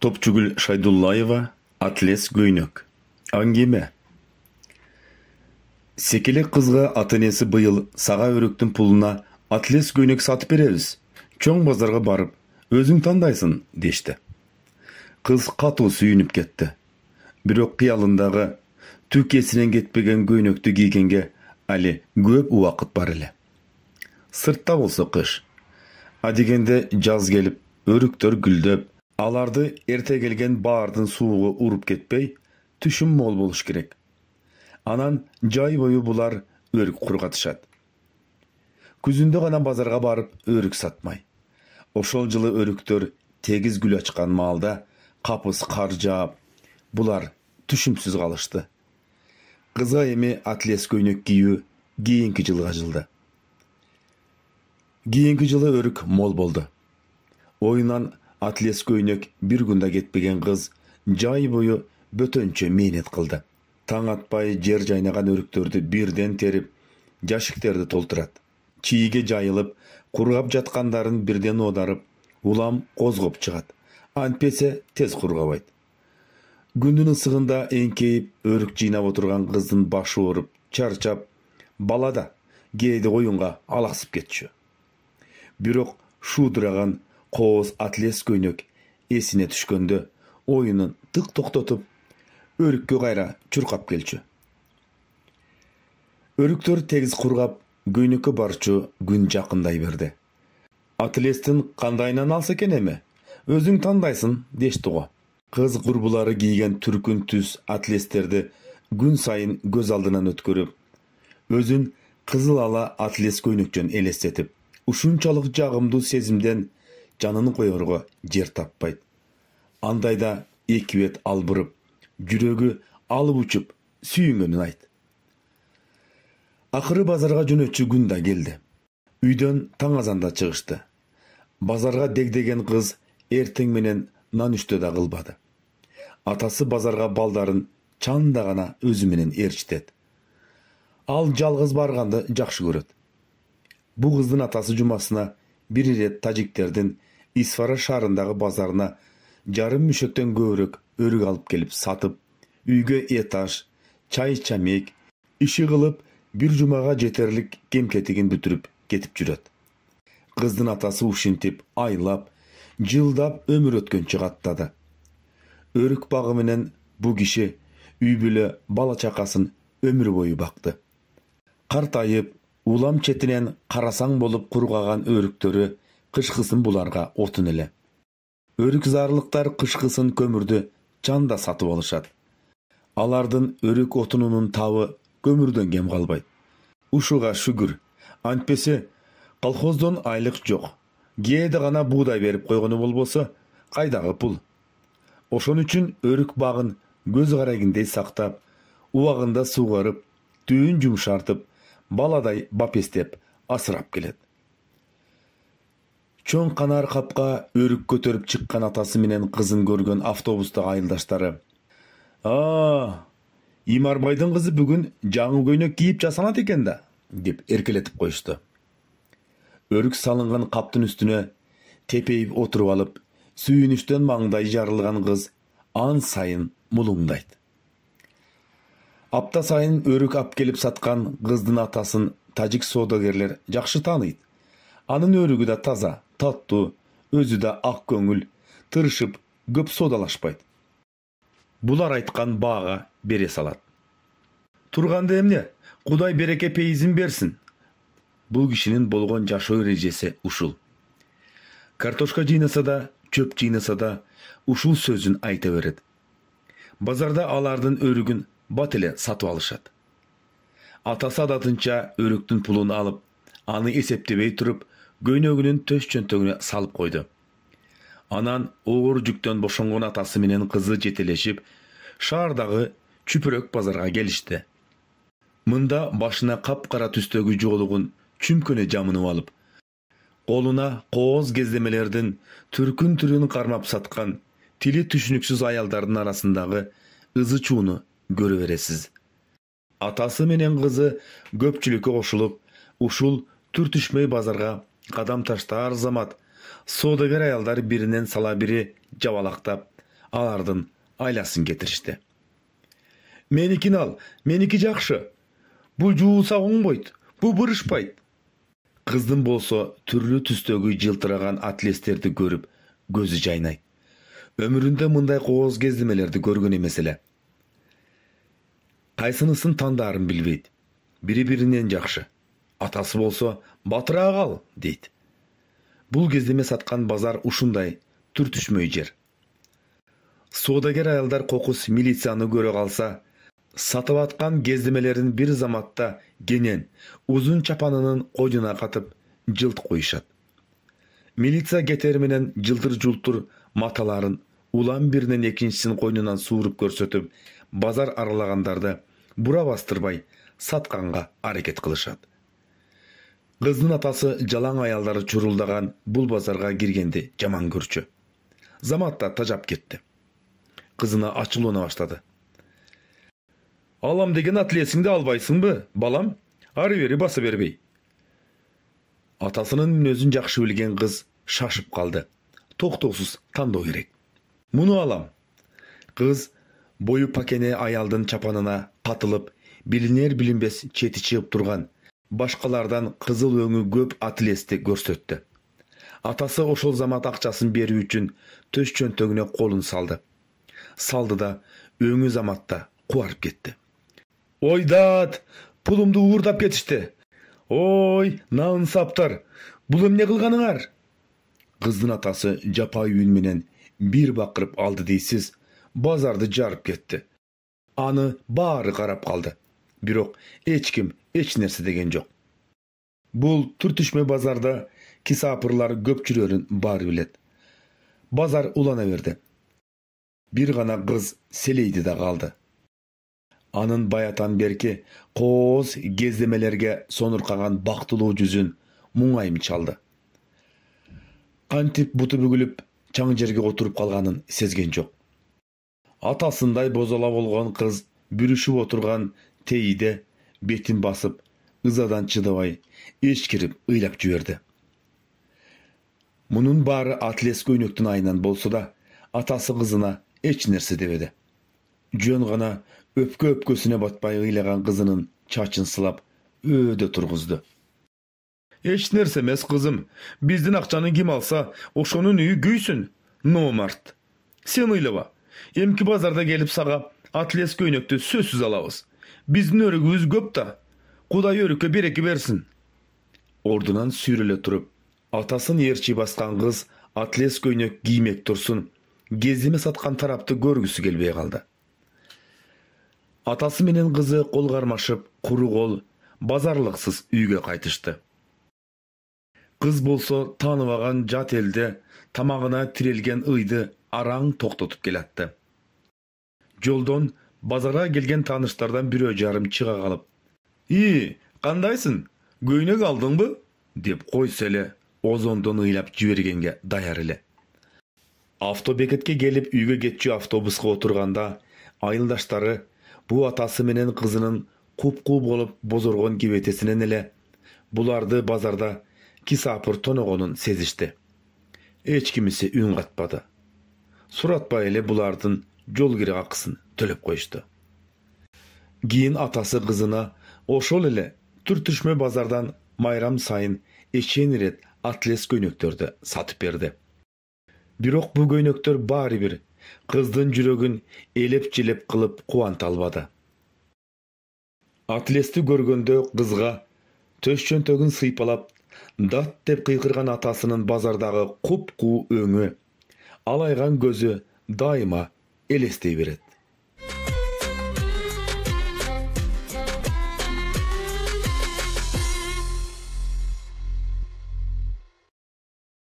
Топчугүл Шайдуллаева, Атлес Көйнөк. Аңгеме. Секелек кызга ата-энеси быйыл сага өрүктүн пулуна Атлес Көйнөк сатып беребиз. Чоң базарга барып, өзүң тандайсың, дешти. Кыз катуу сүйүнүп кетти. Бирок кыялындагы түкесинен кетпеген көйнөктү кийгенге али көп убакыт бар эле. Сыртта болсо кыш. Адегенде жаз келип, өрүктөр гүлдөп, аларды эрте келген баардын суугу уруп кетпей, түшүм мол болуш керек. Анан жай бою булар өрүк кургатышат. Күзүндө гана базарга барып өрүк сатмай. Ошол жылы өрүктөр тегиз гүл ачкан маалда капыс кар жаап, булар түшүмсүз калышты. Кызга эми Атлес Көйнөк кийүү кийинки жылга жылды. Кийинки жылы өрүк мол болду. Оюнан Атлес Көйнөк бир күндө кетпеген кыз жай бою бөтөнчө мээнет кылды. Таң атпай жер жайнаган өрүктөрдү бирден терип, жашиктерди толтурат. Чийге жайылып, кургап жаткандарын бирден оодарып, улам козгоп чыгат. Антпесе тез кургабайт. Күндүн ысыгында эңкейип, өрүк жыйнап отурган кыздын башы ооруп, чарчап, балада кээде оюнга алаксып кетчү. Бирок шуудураган кооз Атлес Көйнөк эсине түшкөндө оюнун тык токтотуп, өрүккө кайра чуркап келчү. Өрүктөр тегиз кургап, Көйнөккө барчу күн жакындай берди. Атлестин кандайынан алса экен эми? Өзүң тандайсың, дешти го. Кыз курбулары кийген түркүн түс атлестерди күн сайын көз алдынан өткөрүп, өзүн кызыл ала Атлес Көйнөкчөн элестетип, ушунчалык жагымдуу сезимден жанын коерго жер таппайт. Андайда эки бет албырып, жүрөгү алып учуп, сүйүнгөнүн айт. Акыры базарга жөнөтчү күн да келди. Үйдөн таң азанда чыгышты. Базарга дегдеген кыз эртең менен нан үстө да кылбады. Атасы базарга балдарын чанда гана өзү менен ээрчитет. Ал жалгыз барганды жакшы көрөт. Бу кыздын атасы жумасына бир ирет тажиктердин Исфара шаарындагы базарына жарым мүшөктөн көбүрөөк өрүк алып келип сатып, үйгө этаж, чай чамек, иши кылып, бир жумага жетерлик кем-кетигин бүтүрүп кетип жүрөт. Кыздын атасы ушинтип, айлап, жылдап өмүр өткөнчө каттады. Өрүк багы менен бу киши үй бүлө бала чакасын өмүр бою бакты. Картайып, улам четинен карасаң болуп кургаган өрүктөрү кышкысын буларга отун эле. Өрүк зарлыктар кышкысын көмүрдү чанда сатып алышат. Алардын өрүк отунунун табы көмүрдөн кем калбайт. Ушуга шүгүр. Антпесе колхоздон айлык жок. Кээде гана буудай берип койгону болбосо, кайдагы пул? Ошон үчүн өрүк багын көз карагиндей сактап, убагында сугарып, түйүн жумшартып, баладай бапестеп асырап келет. Чоң канар капка өрүк көтөрүп чыккан атасы менен кызын көргөн автобустагы айылдаштары: Имарбайдын кызы бүгүн жаңы көйнөк кийип жасанат экен да, деп эркелетип коюшту. Өрүк салынган каптын үстүнө тепейип отуруп алып, сүйүнүчтөн маңдай жарылган кыз ан сайын мулуңдайт. Апта сайын өрүк ап келип саткан кыздын атасын тажик соодагерлер жакшы тааныйт. Анын өрүгү да таза, таттуу, өзү да ак көңүл, тырышып, көп соодалашпайт. Булар айткан баага бере салат. Турганды эмне? Кудай береке пейизин берсин. Бул кишинин болгон жашоо эрежеси ушул. Картошка жыйнаса да, чөп жыйнаса да, ушул сөзүн айта берет. Базарда алардын өрүгүн бат эле сатып алышат. Атасы адатынча өрүктүн пулун алып, аны эсептебей туруп, көйнөгүнүн төш чөнтөгүнө салып койду. Анан оор жүктөн бошонгон атасы менен кызы жетелешип, шаардагы чүпүрөк базарга келишти. Мында башына капкара түстөгү жоолугун чүмкөнө жамынып алып, колуна кооз кездемелердин түркүн түрүн кармап саткан тили түшүнүксүз аялдардын арасындагы ызы чууну көрө бересиз. Атасы менен кызы көпчүлүккө кошулуп, ушул түртүшмөй базарга кадам таштаар замат соодагер аялдар биринен сала бири жабалактап, алардын айласын кетиришти. Menikini al, meniki jakşı. Bu juusa oңбойт, bu bırışpayt. Kızdın bolsa türlü tüstögü жылтыраган атлестерди көрүп, gözü жайнайт. Ömüründe мындай кооз кездемелерди көргөн эмес эле. Кайсынысын тандарын билбейт. Бири-биринен жакшы. Атасы болсо, батыраак ал, дейт. Бул кездеме саткан базар ушундай түртүшмөй жер. Соодагер аялдар кокус милицияны көрө калса, сатып аткан кездемелерин бир заматта кенен узун чапанынын койдуна катып жылт коюшат. Милиция кетери менен жылтыр-жултур маталарын улам биринен экинчисин койнунан сууруп көрсөтүп, базар аралагандарды бура бастырбай сатканга аракет кылышат. Кыздын атасы жалаң аялдары чурулдаган бул базарга киргенди жаман көрчү. Заматта тажап кетти. Кызына ачылууна баштады. Алам деген атлесиңди албайсыңбы, балам? Ары бери баса бербей. Атасынын мүнөзүн жакшы билген кыз шашып калды. Токтоосуз тандоо керек. Муну алам. Кыз бою пакене аялдын чапанына катылып, билинер билинбес чети чыгып турган, башкалардан кызыл өңү көп атлести көрсөттү. Атасы ошол замат акчасын берүү үчүн төш чөнтөгүнө колун салды. Салды да өңү заматта кубарып кетти. Ойдат, пулумду уурдап кетишти. Ой, наынсаптар, бул эмне кылганыңар? Кыздын атасы жапай үн менен бир бакырып алды дейсиз, базарды жарып кетти. Аны баары карап калды. Бирок эч ким эч нерсе деген жок. Бул түртүшмө базарда кисапырлар көп жүрөрүн баары билет. Базар улана берди. Бир гана кыз селейди да калды. Анын баятан берки кооз кездемелерге сонуркаган бактылуу жүзүн муңайым чалды. Кантип буту бүгүлүп, чаң жерге отуруп калганын сезген жок. Атасындай бозола болгон кыз бүрүшүп отурган тейиде бетин басып, ызадан чыдабай, эчкирип ыйлап жиберди. Мунун баары атлес көйнөктүн айынан болсо да, атасы кызына эч нерсе дебеди. Жөн гана өпкө-өпкөсүнө батпай ыйлаган кызынын чачын сылап, өйдө тургузду. Эч нерсе эмес, кызым. Биздин акчаны ким алса, ошонун үйү күйсүн. Номарт. Сен ыйлаба. Эмки базарда келип сага атлес көйнөктү сөзсүз алабыз. Биздин өрүгүбүз көп да. Кудай өрүккө береки берсин. Ордунан сүйрөлө туруп, атасын эрчи баскан кыз атлес көйнөк киймек турсун, кездеме саткан тарапты көргүсү келбей калды. Атасы менен кызы кол кармашып, куру кол, базарлыксыз үйгө кайтышты. Кыз болсо тааныбаган жат элде тамагына тирелген ыйды араң токтотуп келатты. Жолдон базарга келген тааныштардан бирөө жарым чыга калып, кандайсың? Көйнөк алдыңбы? Деп койсо эле озондон ыйлап жибергенге даяр эле. Автобекетке келип үйгө кетчү автобуска отурганда айылдаштары бу атасы менен кызынын куп-куу болуп бозоргон кибетесинен эле буларды базарда кисапыр тоногонун сезишти. Эч кимиси үн катпады. Суратпай эле булардын жол кире акысын төлөп коюшту. Кийин атасы кызына ошол эле түртүшмө базардан майрам сайын эчен ирет атлес көйнөктөрдү сатып берди. Бирок бу көйнөктөр баары бир кыздын жүрөгүн элеп-желеп кылып кубанта албады. Атлести көргөндө кызга төш чөнтөгүн сыйпалап, дат деп кыйкырган атасынын базардагы куп-куу өңү, алайган көзү дайыма элестей берет.